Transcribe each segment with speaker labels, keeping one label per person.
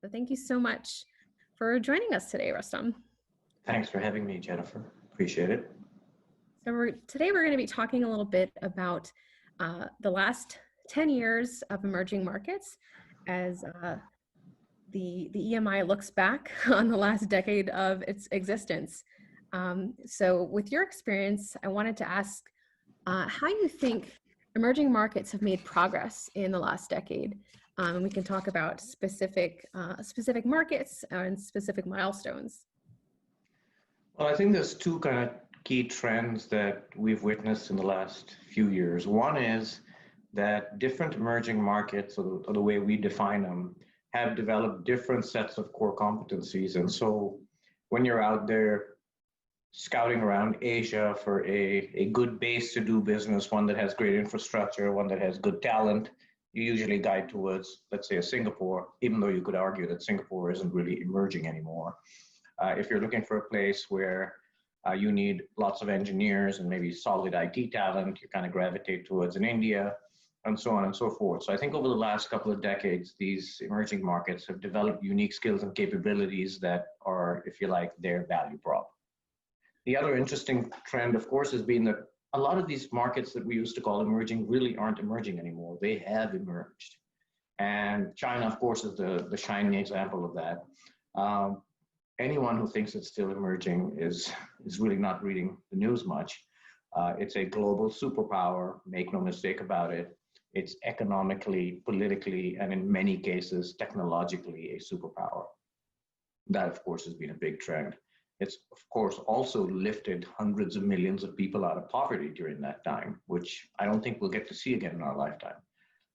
Speaker 1: So thank you so much for joining us today, Rustom.
Speaker 2: Thanks for having me, Jennifer. Appreciate it.
Speaker 1: So today we're going to be talking a little bit about the last 10 years of emerging markets as the EMI looks back on the last decade of its existence. So with your experience, I wanted to ask how you think emerging markets have made progress in the last decade. And we can talk about specific markets and specific milestones.
Speaker 2: Well, I think there's two kind of key trends that we've witnessed in the last few years. One is that different emerging markets, or the way we define them, have developed different sets of core competencies. And so when you're out there scouting around Asia for a good base to do business, one that has great infrastructure, one that has good talent, you usually guide towards, let's say, a Singapore, even though you could argue that Singapore isn't really emerging anymore. If you're looking for a place where you need lots of engineers and maybe solid IT talent, you kind of gravitate towards an India, and so on and so forth. So I think over the last couple of decades, these emerging markets have developed unique skills and capabilities that are, if you like, their value prop. The other interesting trend, of course, has been that a lot of these markets that we used to call emerging really aren't emerging anymore. They have emerged. And China, of course, is the shining example of that. Anyone who thinks it's still emerging is really not reading the news much. It's a global superpower, make no mistake about it. It's economically, politically, and in many cases, technologically a superpower. That, of course, has been a big trend. It's, of course, also lifted hundreds of millions of people out of poverty during that time, which I don't think we'll get to see again in our lifetime.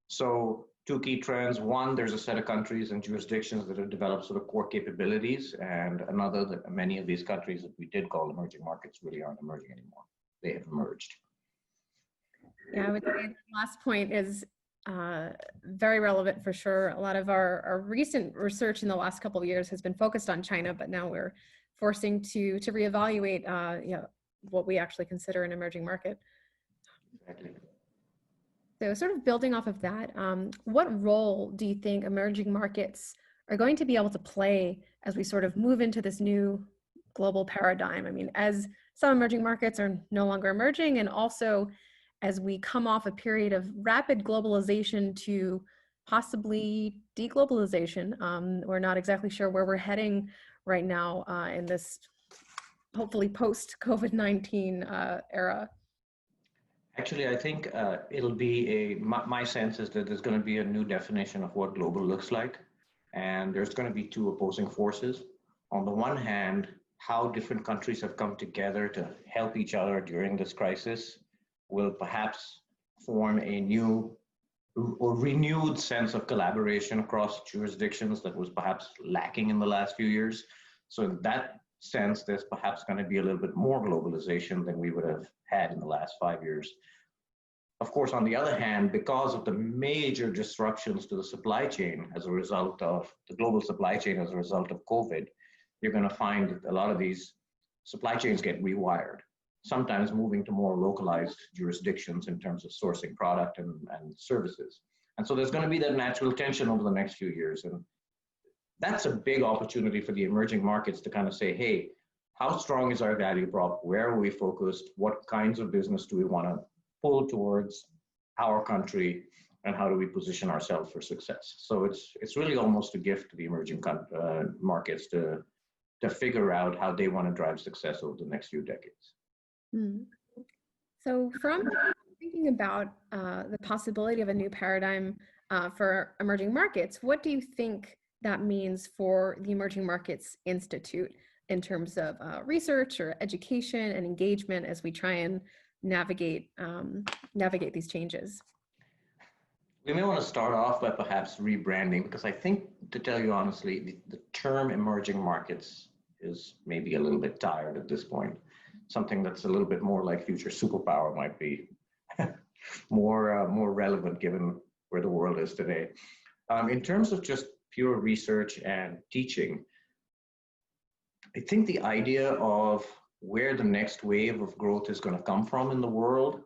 Speaker 2: So two key trends. One, there's a set of countries and jurisdictions that have developed sort of core capabilities, and another that many of these countries that we did call emerging markets really aren't emerging anymore. They have emerged.
Speaker 1: Yeah, I would say the last point is very relevant for sure. A lot of our recent research in the last couple of years has been focused on China, but now we're forcing to reevaluate what we actually consider an emerging market.
Speaker 2: Exactly.
Speaker 1: So sort of building off of that, what role do you think emerging markets are going to be able to play as we sort of move into this new global paradigm? I mean, as some emerging markets are no longer emerging, and also as we come off a period of rapid globalization to possibly deglobalization. We're not exactly sure where we're heading right now in this hopefully post-COVID-19 era.
Speaker 2: Actually, I think it'll be my sense is that there's going to be a new definition of what global looks like. And there's going to be two opposing forces. On the one hand, how different countries have come together to help each other during this crisis will perhaps form a new or renewed sense of collaboration across jurisdictions that was perhaps lacking in the last few years. So in that sense, there's perhaps going to be a little bit more globalization than we would have had in the last 5 years. Of course, on the other hand, because of the major disruptions to the supply chain as a result of the global supply chain as a result of COVID, you're going to find that a lot of these supply chains get rewired, sometimes moving to more localized jurisdictions in terms of sourcing product and services. And so there's going to be that natural tension over the next few years. And that's a big opportunity for the emerging markets to kind of say, hey, how strong is our value prop? Where are we focused? What kinds of business do we want to pull towards our country? And how do we position ourselves for success? So it's really almost a gift to the emerging markets to figure out how they want to drive success over the next few decades.
Speaker 1: So from thinking about the possibility of a new paradigm for emerging markets, what do you think that means for the Emerging Markets Institute in terms of research or education and engagement as we try and navigate these changes?
Speaker 2: We may want to start off by perhaps rebranding, because I think, to tell you honestly, the term emerging markets is maybe a little bit tired at this point. Something that's a little bit more like future superpower might be more relevant given where the world is today. In terms of just pure research and teaching, I think the idea of where the next wave of growth is going to come from in the world,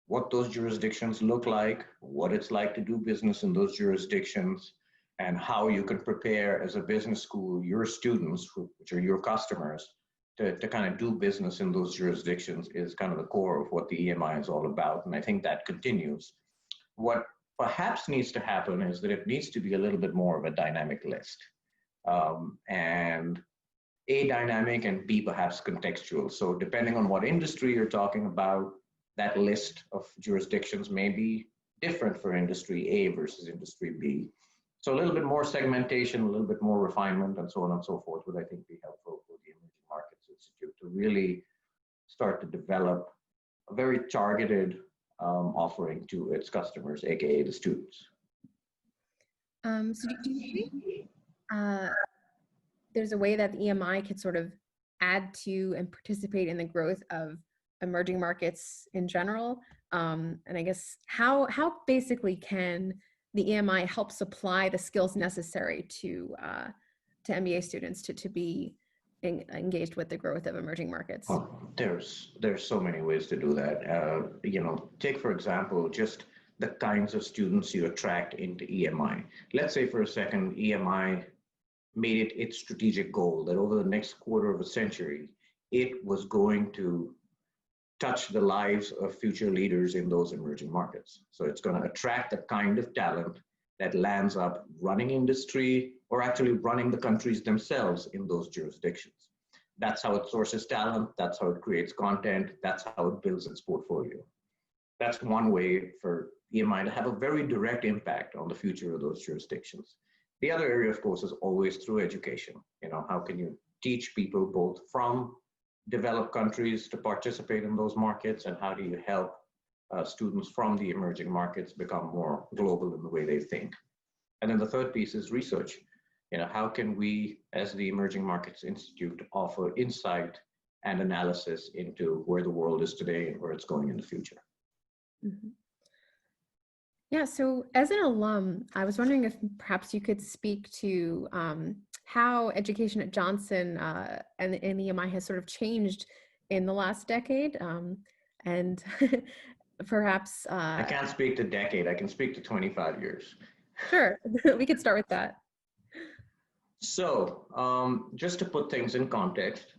Speaker 2: what those jurisdictions look like, what it's like to do business in those jurisdictions, and how you can prepare as a business school your students, which are your customers, to kind of do business in those jurisdictions is kind of the core of what the EMI is all about. And I think that continues. What perhaps needs to happen is that it needs to be a little bit more of a dynamic list. And A, dynamic, and B, perhaps contextual. So depending on what industry you're talking about, that list of jurisdictions may be different for industry A versus industry B. So a little bit more segmentation, a little bit more refinement, and so on and so forth would, I think, be helpful for the Emerging Markets Institute to really start to develop a very targeted offering to its customers, aka the students.
Speaker 1: So do you think there's a way that the EMI could sort of add to and participate in the growth of emerging markets in general? And I guess how basically can the EMI help supply the skills necessary to MBA students to be engaged with the growth of emerging markets?
Speaker 2: Oh, there's so many ways to do that. Take for example just the kinds of students you attract into EMI. Let's say for a second EMI made it its strategic goal that over the next quarter of a century, it was going to touch the lives of future leaders in those emerging markets. So it's going to attract the kind of talent that lands up running industry or actually running the countries themselves in those jurisdictions. That's how it sources talent. That's how it creates content. That's how it builds its portfolio. That's one way for EMI to have a very direct impact on the future of those jurisdictions. The other area, of course, is always through education. How can you teach people both from developed countries to participate in those markets, and how do you help students from the emerging markets become more global in the way they think? And then the third piece is research. How can we, as the Emerging Markets Institute, offer insight and analysis into where the world is today and where it's going in the future?
Speaker 1: Mm-hmm. Yeah, so as an alum, I was wondering if perhaps you could speak to how education at Johnson and the EMI has sort of changed in the last decade, and perhaps...
Speaker 2: I can't speak to decade, I can speak to 25 years.
Speaker 1: Sure, we could start with that.
Speaker 2: So just to put things in context,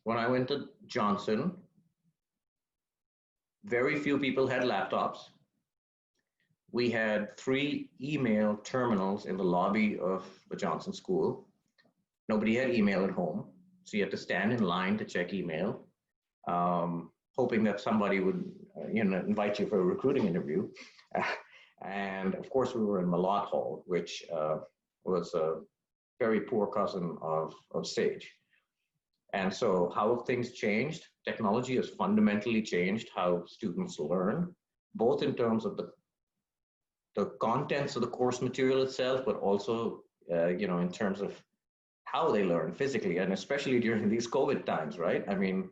Speaker 2: when I went to Johnson, very few people had laptops. We had 3 email terminals in the lobby of the Johnson School. Nobody had email at home, so you had to stand in line to check email, hoping that somebody would invite you for a recruiting interview. And of course, we were in Malott Hall, which was a very poor cousin of Sage. And so how have things changed? Technology has fundamentally changed how students learn, both in terms of the contents of the course material itself, but also, in terms of how they learn physically, and especially during these COVID times, right? I mean,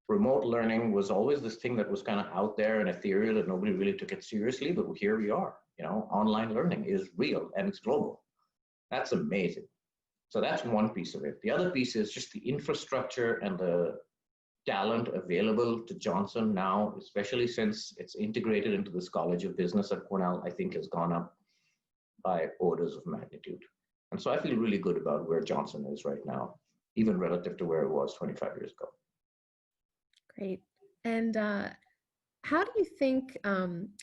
Speaker 2: remote learning was always this thing that was kind of out there and ethereal and nobody really took it seriously, but here we are, online learning is real and it's global. That's amazing. So that's one piece of it. The other piece is just the infrastructure and the talent available to Johnson now, especially since it's integrated into this College of Business at Cornell, I think has gone up by orders of magnitude. And so I feel really good about where Johnson is right now, even relative to where it was 25 years ago.
Speaker 1: Great. And how do you think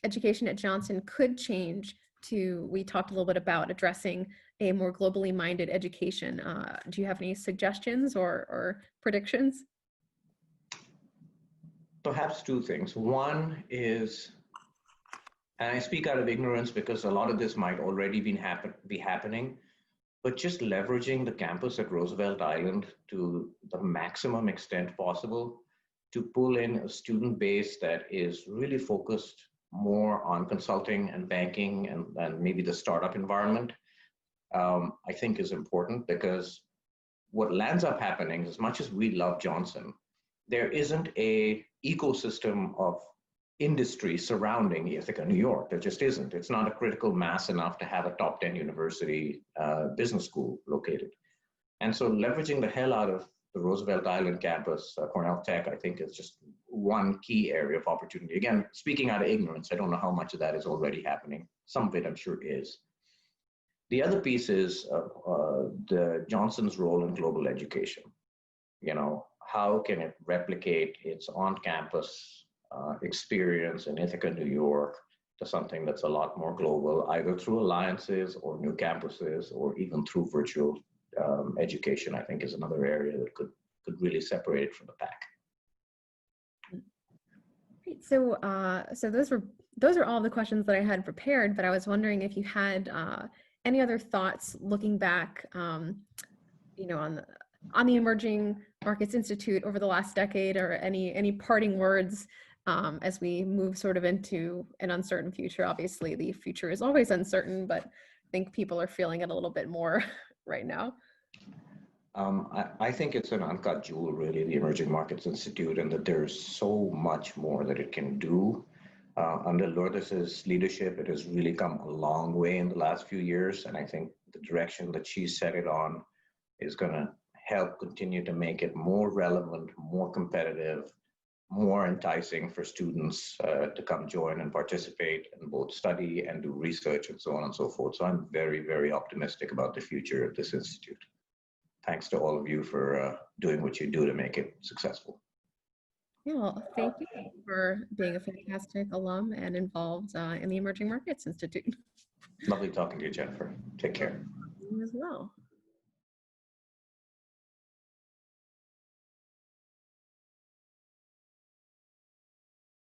Speaker 1: education at Johnson could change we talked a little bit about addressing a more globally minded education. Do you have any suggestions or predictions?
Speaker 2: Perhaps 2 things. One is, and I speak out of ignorance because a lot of this might already be happening, but just leveraging the campus at Roosevelt Island to the maximum extent possible to pull in a student base that is really focused more on consulting and banking and maybe the startup environment, I think is important, because what lands up happening, as much as we love Johnson, there isn't a ecosystem of industry surrounding Ithaca, New York. There just isn't. It's not a critical mass enough to have a top 10 university business school located. And so leveraging the hell out of the Roosevelt Island campus, Cornell Tech, I think is just one key area of opportunity. Again, speaking out of ignorance, I don't know how much of that is already happening. Some of it I'm sure is. The other piece is the Johnson's role in global education. You know, how can it replicate its on-campus experience in Ithaca, New York, to something that's a lot more global, either through alliances or new campuses, or even through virtual education? I think is another area that could really separate it from the pack.
Speaker 1: Great. So, so those are all the questions that I had prepared. But I was wondering if you had any other thoughts looking back, you know, on the Emerging Markets Institute over the last decade, or any parting words as we move sort of into an uncertain future. Obviously, the future is always uncertain, but I think people are feeling it a little bit more right now.
Speaker 2: I think it's an uncut jewel, really, the Emerging Markets Institute, and that there's so much more that it can do. Under Lourdes's leadership, it has really come a long way in the last few years, and I think the direction that she set it on is going to help continue to make it more relevant, more competitive, more enticing for students to come join and participate and both study and do research and so on and so forth. So I'm very, very optimistic about the future of this institute. Thanks to all of you for doing what you do to make it successful.
Speaker 1: Yeah, well, thank you for being a fantastic alum and involved in the Emerging Markets Institute.
Speaker 2: Lovely talking to you, Jennifer. Take care.
Speaker 1: You as well.